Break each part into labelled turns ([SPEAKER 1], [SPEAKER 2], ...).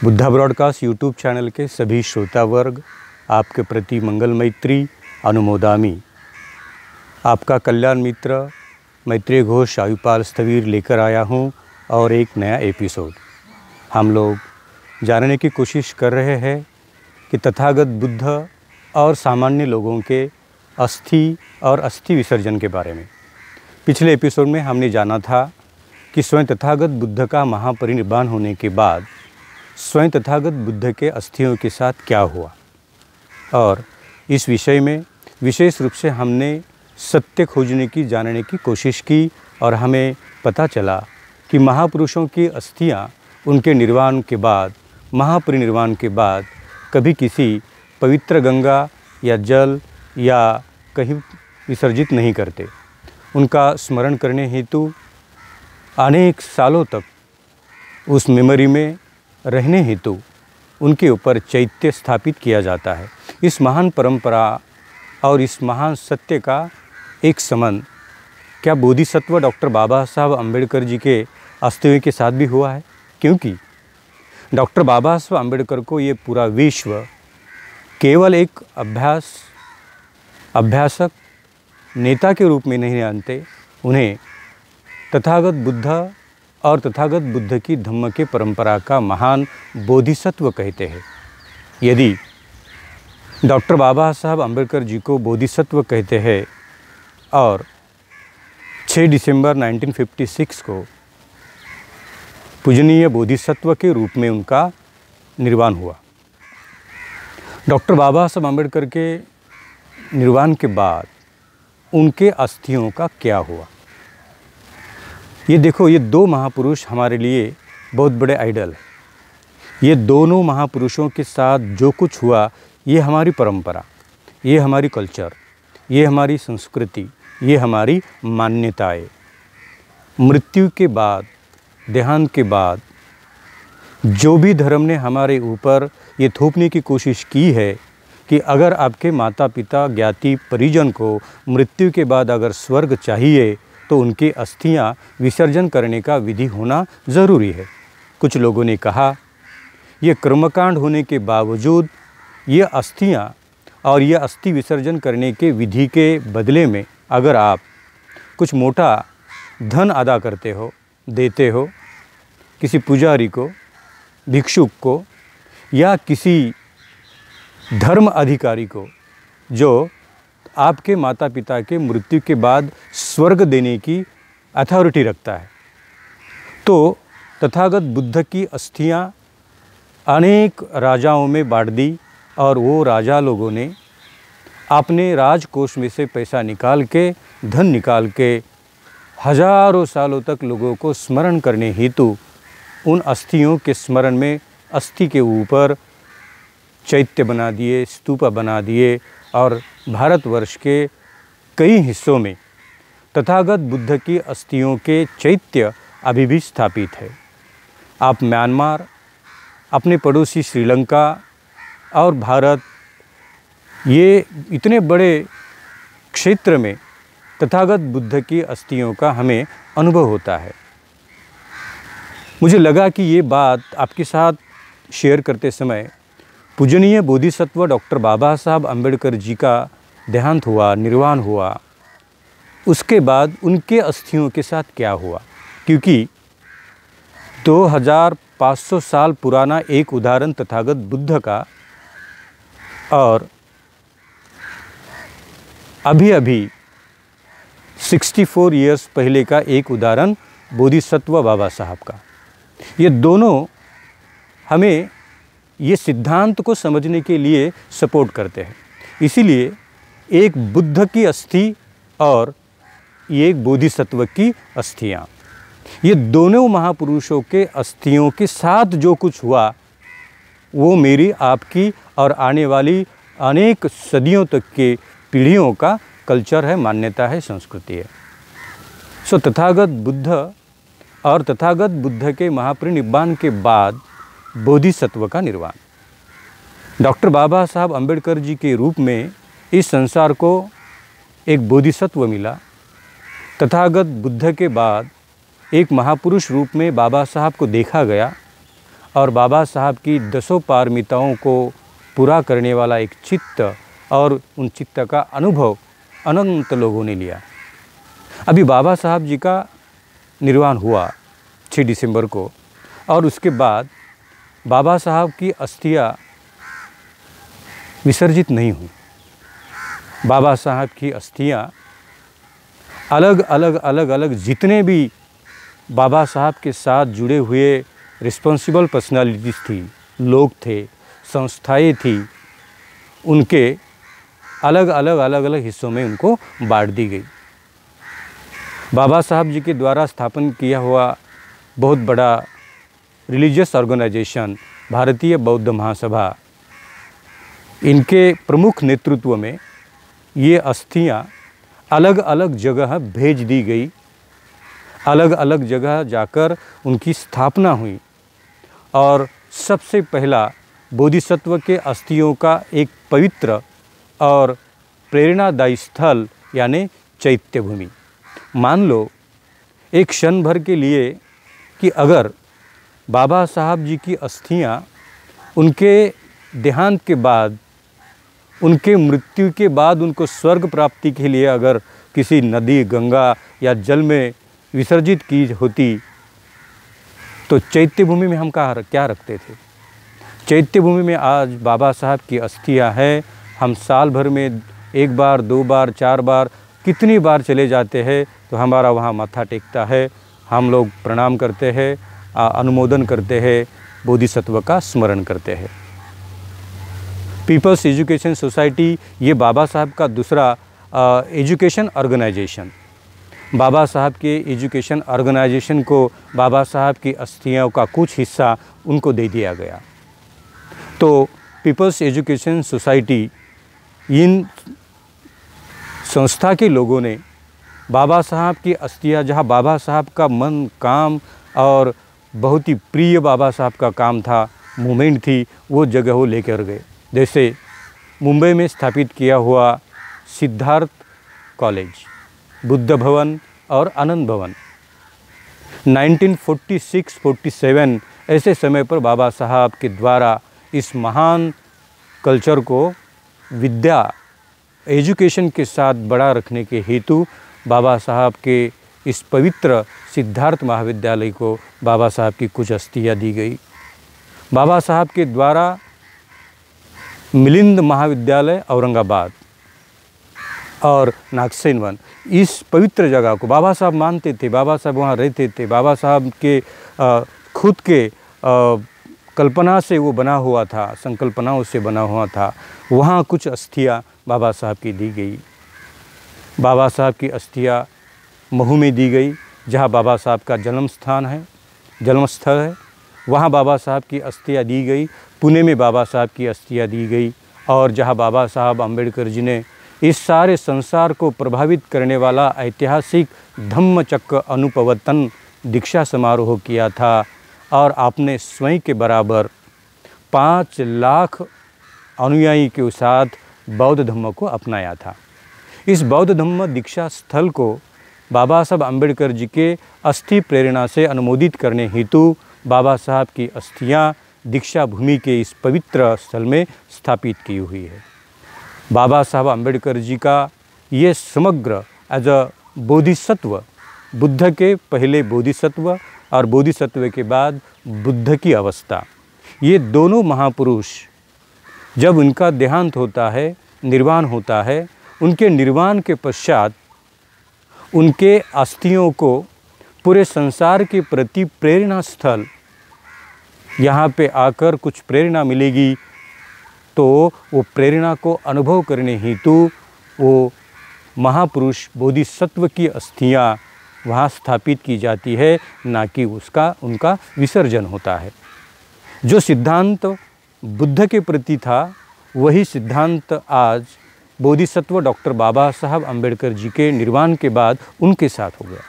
[SPEAKER 1] Buddha broadcast YouTube channel के सभी श्रोता वर्ग आपके प्रति मंगल मैत्री अनुमोदामी। आपका कल्याण मित्र मैत्रेय घोष आयुपाल स्थवीर लेकर आया हूँ और एक नया एपिसोड। हम लोग जानने की कोशिश कर रहे हैं कि तथागत बुद्ध और सामान्य लोगों के अस्थि और अस्थि विसर्जन के बारे में। पिछले एपिसोड में हमने जाना था कि स्वयं तथागत बुद्ध का महापरिनिर्वाण होने के बाद स्वयं तथागत बुद्ध के अस्थियों के साथ क्या हुआ, और इस विषय में विशेष रूप से हमने सत्य खोजने की जानने की कोशिश की और हमें पता चला कि महापुरुषों की अस्थियां उनके निर्वाण के बाद, महापरिनिर्वाण के बाद कभी किसी पवित्र गंगा या जल या कहीं विसर्जित नहीं करते। उनका स्मरण करने हेतु अनेक सालों तक उस मेमोरी में रहने हेतु उनके ऊपर चैत्य स्थापित किया जाता है। इस महान परंपरा और इस महान सत्य का एक संबंध क्या बोधिसत्व डॉक्टर बाबा साहब अम्बेडकर जी के अस्तित्व के साथ भी हुआ है, क्योंकि डॉक्टर बाबा साहब अम्बेडकर को ये पूरा विश्व केवल एक अभ्यासक नेता के रूप में नहीं जानते, उन्हें तथागत बुद्ध और तथागत बुद्ध की धम्म के परंपरा का महान बोधिसत्व कहते हैं। यदि डॉक्टर बाबा साहब अम्बेडकर जी को बोधिसत्व कहते हैं और 6 दिसंबर 1956 को पूजनीय बोधिसत्व के रूप में उनका निर्वाण हुआ। डॉक्टर बाबा साहब अम्बेडकर के निर्वाण के बाद उनके अस्थियों का क्या हुआ, ये देखो, ये दो महापुरुष हमारे लिए बहुत बड़े आइडल हैं। ये दोनों महापुरुषों के साथ जो कुछ हुआ, ये हमारी परंपरा, ये हमारी कल्चर, ये हमारी संस्कृति, ये हमारी मान्यताएं। मृत्यु के बाद, देहांत के बाद जो भी धर्म ने हमारे ऊपर ये थोपने की कोशिश की है कि अगर आपके माता पिता ज्ञाति परिजन को मृत्यु के बाद अगर स्वर्ग चाहिए तो उनकी अस्थियां विसर्जन करने का विधि होना ज़रूरी है। कुछ लोगों ने कहा ये कर्मकांड होने के बावजूद ये अस्थियां और ये अस्थि विसर्जन करने के विधि के बदले में अगर आप कुछ मोटा धन अदा करते हो, देते हो किसी पुजारी को, भिक्षुक को या किसी धर्म अधिकारी को जो आपके माता पिता के मृत्यु के बाद स्वर्ग देने की अथॉरिटी रखता है, तो तथागत बुद्ध की अस्थियां अनेक राजाओं में बांट दी और वो राजा लोगों ने अपने राजकोष में से पैसा निकाल के, धन निकाल के हजारों सालों तक लोगों को स्मरण करने हेतु उन अस्थियों के स्मरण में अस्थि के ऊपर चैत्य बना दिए, स्तूपा बना दिए और भारतवर्ष के कई हिस्सों में तथागत बुद्ध की अस्थियों के चैत्य अभी भी स्थापित है। आप म्यांमार, अपने पड़ोसी श्रीलंका और भारत, ये इतने बड़े क्षेत्र में तथागत बुद्ध की अस्थियों का हमें अनुभव होता है। मुझे लगा कि ये बात आपके साथ शेयर करते समय पूजनीय बोधिसत्व डॉक्टर बाबा साहब अम्बेडकर जी का देहांत हुआ, निर्वाण हुआ, उसके बाद उनके अस्थियों के साथ क्या हुआ, क्योंकि 2500 साल पुराना एक उदाहरण तथागत बुद्ध का और अभी 64 इयर्स पहले का एक उदाहरण बोधिसत्व बाबा साहब का, ये दोनों हमें ये सिद्धांत को समझने के लिए सपोर्ट करते हैं। इसीलिए एक बुद्ध की अस्थि और एक बोधिसत्व की अस्थियां, ये दोनों महापुरुषों के अस्थियों के साथ जो कुछ हुआ वो मेरी, आपकी और आने वाली अनेक सदियों तक के पीढ़ियों का कल्चर है, मान्यता है, संस्कृति है। सो तथागत बुद्ध और तथागत बुद्ध के महापरिनिर्वाण के बाद बोधिसत्व का निर्वाण, डॉक्टर बाबा साहब अम्बेडकर जी के रूप में इस संसार को एक बोधिसत्व मिला। तथागत बुद्ध के बाद एक महापुरुष रूप में बाबा साहब को देखा गया और बाबा साहब की 10 पारमिताओं को पूरा करने वाला एक चित्त और उन चित्त का अनुभव अनंत लोगों ने लिया। अभी बाबा साहब जी का निर्वाण हुआ 6 दिसंबर को, और उसके बाद बाबा साहब की अस्थियां विसर्जित नहीं हुई। बाबा साहब की अस्थियां अलग अलग जितने भी बाबा साहब के साथ जुड़े हुए रिस्पॉन्सिबल पर्सनालिटीज़ थी, लोग थे, संस्थाएं थी, उनके अलग अलग हिस्सों में उनको बांट दी गई। बाबा साहब जी के द्वारा स्थापन किया हुआ बहुत बड़ा रिलीजियस ऑर्गेनाइजेशन भारतीय बौद्ध महासभा, इनके प्रमुख नेतृत्व में ये अस्थियां अलग अलग जगह भेज दी गई। अलग अलग जगह जाकर उनकी स्थापना हुई, और सबसे पहला बोधिसत्व के अस्थियों का एक पवित्र और प्रेरणादायी स्थल यानी चैत्य भूमि। मान लो एक क्षण भर के लिए कि अगर बाबा साहब जी की अस्थियां उनके देहांत के बाद, उनके मृत्यु के बाद उनको स्वर्ग प्राप्ति के लिए अगर किसी नदी, गंगा या जल में विसर्जित की होती, तो चैत्य भूमि में हम क्या रखते थे। चैत्य भूमि में आज बाबा साहब की अस्थियां हैं। हम साल भर में 1 बार, 2 बार, 4 बार, कितनी बार चले जाते हैं तो हमारा वहाँ माथा टेकता है, हम लोग प्रणाम करते हैं, अनुमोदन करते हैं, बोधिसत्व का स्मरण करते हैं। पीपल्स एजुकेशन सोसाइटी ये बाबा साहब का दूसरा एजुकेशन ऑर्गेनाइजेशन, बाबा साहब के एजुकेशन ऑर्गेनाइजेशन को बाबा साहब की अस्थियों का कुछ हिस्सा उनको दे दिया गया। तो पीपल्स एजुकेशन सोसाइटी, इन संस्था के लोगों ने बाबा साहब की अस्थियां, जहां बाबा साहब का मन, काम और बहुत ही प्रिय बाबा साहब का काम था, मूवमेंट थी, वो जगह वो लेकर गए। जैसे मुंबई में स्थापित किया हुआ सिद्धार्थ कॉलेज, बुद्ध भवन और आनंद भवन, 1946-47 ऐसे समय पर बाबा साहब के द्वारा इस महान कल्चर को विद्या, एजुकेशन के साथ बड़ा रखने के हेतु बाबा साहब के इस पवित्र सिद्धार्थ महाविद्यालय को बाबा साहब की कुछ अस्थियां दी गई। बाबा साहब के द्वारा मिलिंद महाविद्यालय औरंगाबाद और नागसेन वन, इस पवित्र जगह को बाबा साहब मानते थे, बाबा साहब वहाँ रहते थे, बाबा साहब के खुद के कल्पना से वो बना हुआ था, संकल्पनाओं से बना हुआ था, वहाँ कुछ अस्थियां बाबा साहब की दी गई। बाबा साहब की अस्थियां महू में दी गई, जहाँ बाबा साहब का जन्मस्थल है, वहाँ बाबा साहब की अस्थियां दी गई। पुणे में बाबा साहब की अस्थियां दी गई, और जहाँ बाबा साहब अम्बेडकर जी ने इस सारे संसार को प्रभावित करने वाला ऐतिहासिक धम्मचक्र अनुपवर्तन दीक्षा समारोह किया था, और आपने स्वयं के बराबर 5 लाख अनुयायी के साथ बौद्ध धम्म को अपनाया था। इस बौद्ध धम्म दीक्षा स्थल को बाबा साहब अम्बेडकर जी के अस्थि प्रेरणा से अनुमोदित करने हेतु बाबा साहब की अस्थियां दीक्षा भूमि के इस पवित्र स्थल में स्थापित की हुई है। बाबा साहब अम्बेडकर जी का ये समग्र एज अ बोधिसत्व, बुद्ध के पहले बोधिसत्व और बोधिसत्व के बाद बुद्ध की अवस्था, ये दोनों महापुरुष जब उनका देहांत होता है, निर्वाण होता है, उनके निर्वाण के पश्चात उनके अस्थियों को पूरे संसार के प्रति प्रेरणा स्थल, यहाँ पे आकर कुछ प्रेरणा मिलेगी, तो वो प्रेरणा को अनुभव करने हेतु वो महापुरुष बोधिसत्व की अस्थियाँ वहाँ स्थापित की जाती है, ना कि उनका विसर्जन होता है। जो सिद्धांत बुद्ध के प्रति था, वही सिद्धांत आज बोधिसत्व डॉक्टर बाबा साहब अम्बेडकर जी के निर्वाण के बाद उनके साथ हो गया।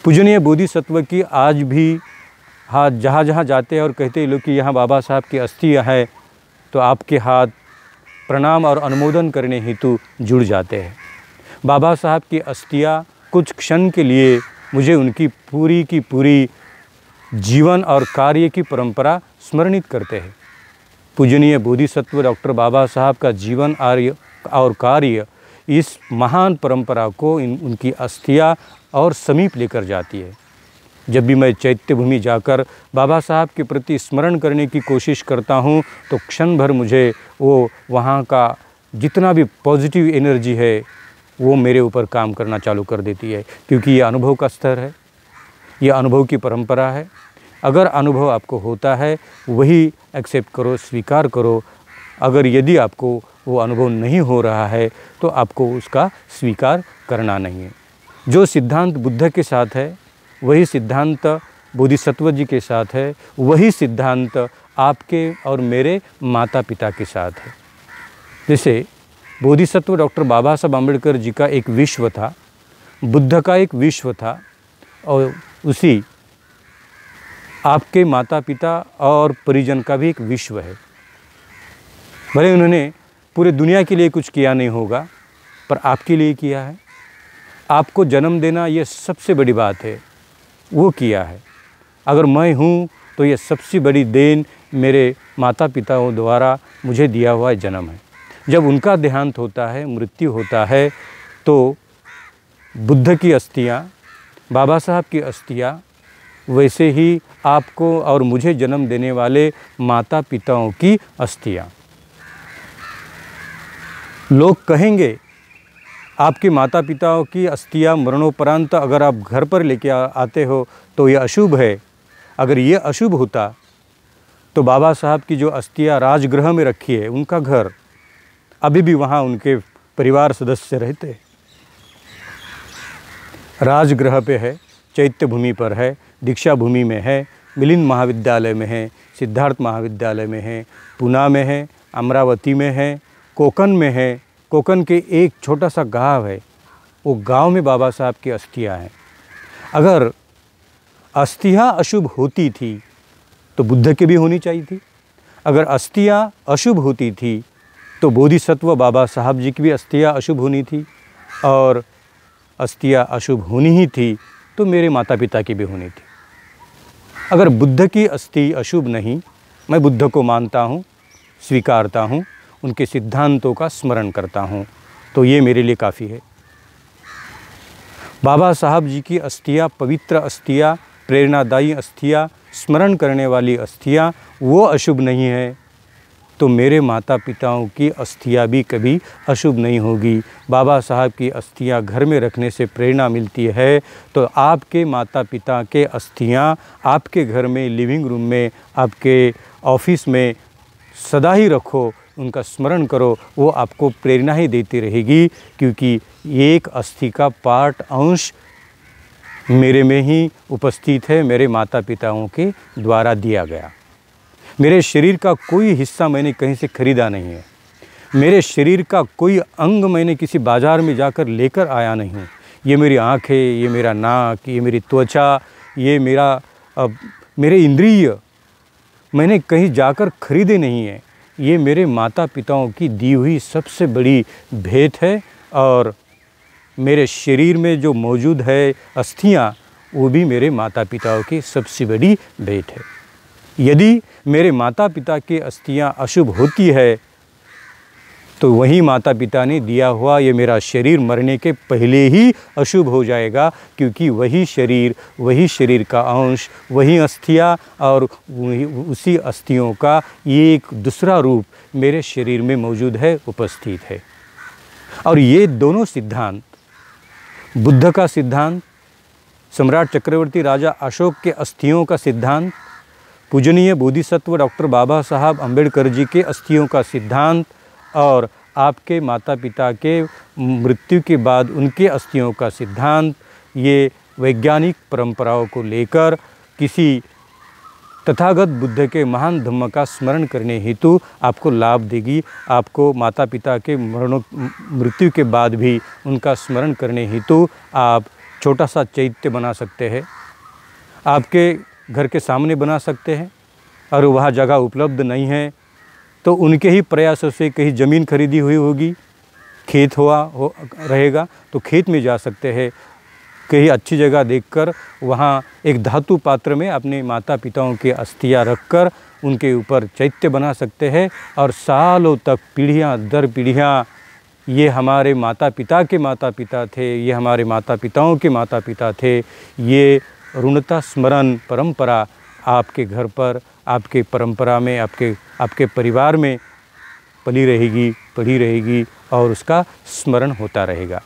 [SPEAKER 1] पूजनीय बोधिसत्व की आज भी हाथ जहाँ जहाँ जाते हैं और कहते हैं लोग कि यहाँ बाबा साहब की अस्थियाँ है, तो आपके हाथ प्रणाम और अनुमोदन करने हेतु जुड़ जाते हैं। बाबा साहब की अस्थियाँ कुछ क्षण के लिए मुझे उनकी पूरी की पूरी जीवन और कार्य की परंपरा स्मरणित करते हैं। पूजनीय बोधिसत्व डॉक्टर बाबा साहब का जीवन और कार्य इस महान परंपरा को उनकी अस्थियां और समीप लेकर जाती है। जब भी मैं चैत्य भूमि जाकर बाबा साहब के प्रति स्मरण करने की कोशिश करता हूँ तो क्षण भर मुझे वो वहाँ का जितना भी पॉजिटिव एनर्जी है वो मेरे ऊपर काम करना चालू कर देती है, क्योंकि ये अनुभव का स्तर है, ये अनुभव की परंपरा है। अगर अनुभव आपको होता है वही एक्सेप्ट करो, स्वीकार करो। अगर यदि आपको वो अनुभव नहीं हो रहा है तो आपको उसका स्वीकार करना नहीं है। जो सिद्धांत बुद्ध के साथ है वही सिद्धांत बोधिसत्व जी के साथ है, वही सिद्धांत आपके और मेरे माता पिता के साथ है। जैसे बोधिसत्व डॉक्टर बाबा साहब अम्बेडकर जी का एक विश्व था, बुद्ध का एक विश्व था, और उसी आपके माता पिता और परिजन का भी एक विश्व है। भले उन्होंने पूरे दुनिया के लिए कुछ किया नहीं होगा, पर आपके लिए किया है। आपको जन्म देना ये सबसे बड़ी बात है, वो किया है। अगर मैं हूँ तो ये सबसे बड़ी देन मेरे माता पिताओं द्वारा मुझे दिया हुआ जन्म है। जब उनका देहांत होता है, मृत्यु होता है, तो बुद्ध की अस्थियाँ, बाबा साहब की अस्थियाँ, वैसे ही आपको और मुझे जन्म देने वाले माता पिताओं की अस्थियाँ। लोग कहेंगे आपके माता पिताओं की अस्थियाँ मरणोपरांत अगर आप घर पर लेके आते हो तो ये अशुभ है। अगर ये अशुभ होता तो बाबा साहब की जो अस्थियाँ राजगृह में रखी है, उनका घर, अभी भी वहाँ उनके परिवार सदस्य रहते। राजगृह पे है, चैत्य भूमि पर है, दीक्षा भूमि में है, मिलिंद महाविद्यालय में है, सिद्धार्थ महाविद्यालय में है, पूना में है, अमरावती में है, कोकन में है। कोकन के एक छोटा सा गांव है, वो गांव में बाबा साहब की अस्थियाँ हैं। अगर अस्थियाँ अशुभ होती थी तो बुद्ध की भी होनी चाहिए थी। अगर अस्थियाँ अशुभ होती थी तो बोधिसत्व बाबा साहब जी की भी अस्थियाँ अशुभ होनी थी, और अस्थियाँ अशुभ होनी ही थी तो मेरे माता पिता की भी होनी थी। अगर बुद्ध की अस्थि अशुभ नहीं, मैं बुद्ध को मानता हूँ, स्वीकारता हूँ, उनके सिद्धांतों का स्मरण करता हूँ, तो ये मेरे लिए काफ़ी है। बाबा साहब जी की अस्थियाँ, पवित्र अस्थियाँ, प्रेरणादायी अस्थियाँ, स्मरण करने वाली अस्थियाँ, वो अशुभ नहीं है तो मेरे माता पिताओं की अस्थियाँ भी कभी अशुभ नहीं होगी। बाबा साहब की अस्थियाँ घर में रखने से प्रेरणा मिलती है, तो आपके माता पिता के अस्थियाँ आपके घर में, लिविंग रूम में, आपके ऑफिस में सदा ही रखो, उनका स्मरण करो, वो आपको प्रेरणा ही देती रहेगी, क्योंकि एक अस्थि का पार्ट अंश मेरे में ही उपस्थित है, मेरे माता पिताओं के द्वारा दिया गया। मेरे शरीर का कोई हिस्सा मैंने कहीं से खरीदा नहीं है, मेरे शरीर का कोई अंग मैंने किसी बाज़ार में जाकर लेकर आया नहीं हूँ। ये मेरी आँखें, ये मेरा नाक, ये मेरी त्वचा, ये मेरे इंद्रिय मैंने कहीं जाकर खरीदे नहीं है। ये मेरे माता पिताओं की दी हुई सबसे बड़ी भेंट है, और मेरे शरीर में जो मौजूद है अस्थियाँ, वो भी मेरे माता पिताओं की सबसे बड़ी भेंट है। यदि मेरे माता पिता की अस्थियाँ अशुभ होती है तो वही माता पिता ने दिया हुआ ये मेरा शरीर मरने के पहले ही अशुभ हो जाएगा, क्योंकि वही शरीर का अंश, वही अस्थियाँ और उसी अस्थियों का एक दूसरा रूप मेरे शरीर में मौजूद है, उपस्थित है। और ये दोनों सिद्धांत, बुद्ध का सिद्धांत, सम्राट चक्रवर्ती राजा अशोक के अस्थियों का सिद्धांत, पूजनीय बोधिसत्व डॉक्टर बाबा साहब अम्बेडकर जी के अस्थियों का सिद्धांत, और आपके माता पिता के मृत्यु के बाद उनके अस्थियों का सिद्धांत, ये वैज्ञानिक परंपराओं को लेकर किसी तथागत बुद्ध के महान धम्म का स्मरण करने हेतु आपको लाभ देगी। आपको माता पिता के मृत्यु के बाद भी उनका स्मरण करने हेतु आप छोटा सा चैत्य बना सकते हैं, आपके घर के सामने बना सकते हैं, और वहाँ जगह उपलब्ध नहीं है तो उनके ही प्रयासों से कहीं ज़मीन खरीदी हुई होगी, खेत रहेगा तो खेत में जा सकते हैं, कहीं अच्छी जगह देखकर वहाँ एक धातु पात्र में अपने माता पिताओं के अस्थियाँ रखकर उनके ऊपर चैत्य बना सकते हैं और सालों तक पीढ़ियाँ दर पीढ़ियाँ ये हमारे माता पिता के माता पिता थे, ये हमारे माता पिताओं के माता पिता थे, ये ऋणता स्मरण परंपरा आपके घर पर, आपके परंपरा में, आपके परिवार में पली रहेगी, पढ़ी रहेगी और उसका स्मरण होता रहेगा।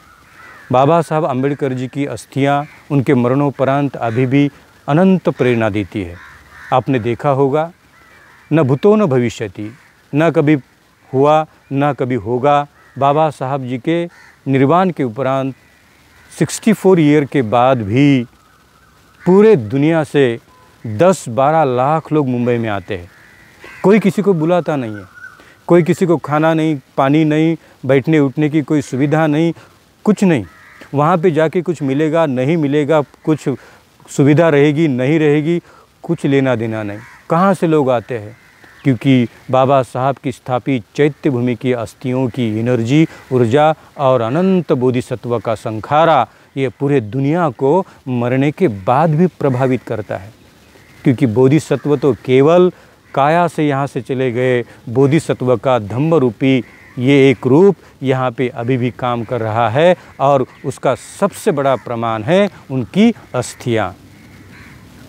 [SPEAKER 1] बाबा साहब अम्बेडकर जी की अस्थियाँ उनके मरणोपरांत अभी भी अनंत प्रेरणा देती है। आपने देखा होगा, न भूतो न भविष्यति, न कभी हुआ न कभी होगा। बाबा साहब जी के निर्वाण के उपरांत 64 ईयर के बाद भी पूरे दुनिया से 10-12 लाख लोग मुंबई में आते हैं। कोई किसी को बुलाता नहीं है, कोई किसी को खाना नहीं, पानी नहीं, बैठने उठने की कोई सुविधा नहीं, कुछ नहीं। वहाँ पे जाके कुछ मिलेगा नहीं मिलेगा, कुछ सुविधा रहेगी नहीं रहेगी, कुछ लेना देना नहीं। कहाँ से लोग आते हैं? क्योंकि बाबा साहब की स्थापित चैत्य भूमि की अस्थियों की एनर्जी, ऊर्जा और अनंत बोधिसत्व का संखारा ये पूरे दुनिया को मरने के बाद भी प्रभावित करता है। क्योंकि बोधिसत्व तो केवल काया से यहाँ से चले गए, बोधिसत्व का धम्म रूपी ये एक रूप यहाँ पे अभी भी काम कर रहा है और उसका सबसे बड़ा प्रमाण है उनकी अस्थियाँ।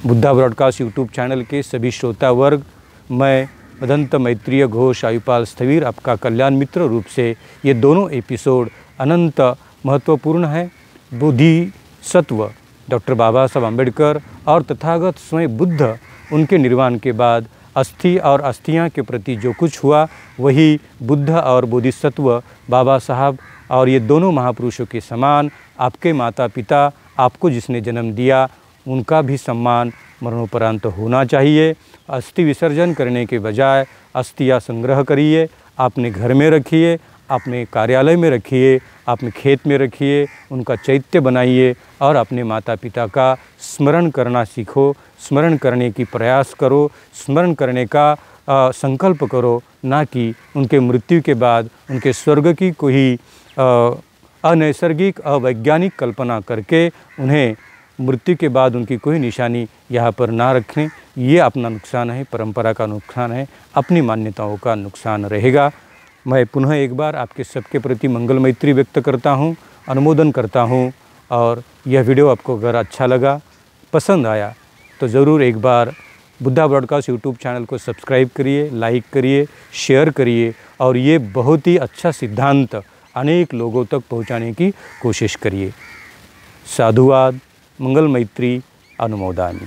[SPEAKER 1] बुद्धा ब्रॉडकास्ट यूट्यूब चैनल के सभी श्रोता वर्ग, मैं अदंत मैत्रेय घोष आयुपाल स्थविर आपका कल्याण मित्र रूप से ये दोनों एपिसोड अनंत महत्वपूर्ण है। बोधिसत्व डॉक्टर बाबा साहब अम्बेडकर और तथागत स्वयं बुद्ध, उनके निर्वाण के बाद अस्थि और अस्थियाँ के प्रति जो कुछ हुआ वही बुद्ध और बोधिसत्व बाबा साहब और ये दोनों महापुरुषों के समान आपके माता पिता, आपको जिसने जन्म दिया, उनका भी सम्मान मरणोपरांत होना चाहिए। अस्थि विसर्जन करने के बजाय अस्थियाँ संग्रह करिए, अपने घर में रखिए, अपने कार्यालय में रखिए, अपने खेत में रखिए, उनका चैत्य बनाइए और अपने माता पिता का स्मरण करना सीखो, स्मरण करने की प्रयास करो, स्मरण करने का संकल्प करो, ना कि उनके मृत्यु के बाद उनके स्वर्ग की कोई अनैसर्गिक अवैज्ञानिक कल्पना करके उन्हें मृत्यु के बाद उनकी कोई निशानी यहाँ पर ना रखें। ये अपना नुकसान है, परंपरा का नुकसान है, अपनी मान्यताओं का नुकसान रहेगा। मैं पुनः एक बार आपके सबके प्रति मंगल मैत्री व्यक्त करता हूँ, अनुमोदन करता हूँ। और यह वीडियो आपको अगर अच्छा लगा, पसंद आया तो ज़रूर एक बार बुद्धा ब्रॉडकास्ट यूट्यूब चैनल को सब्सक्राइब करिए, लाइक करिए, शेयर करिए और ये बहुत ही अच्छा सिद्धांत अनेक लोगों तक पहुँचाने की कोशिश करिए। साधुवाद, मंगल मैत्री, अनुमोदानी।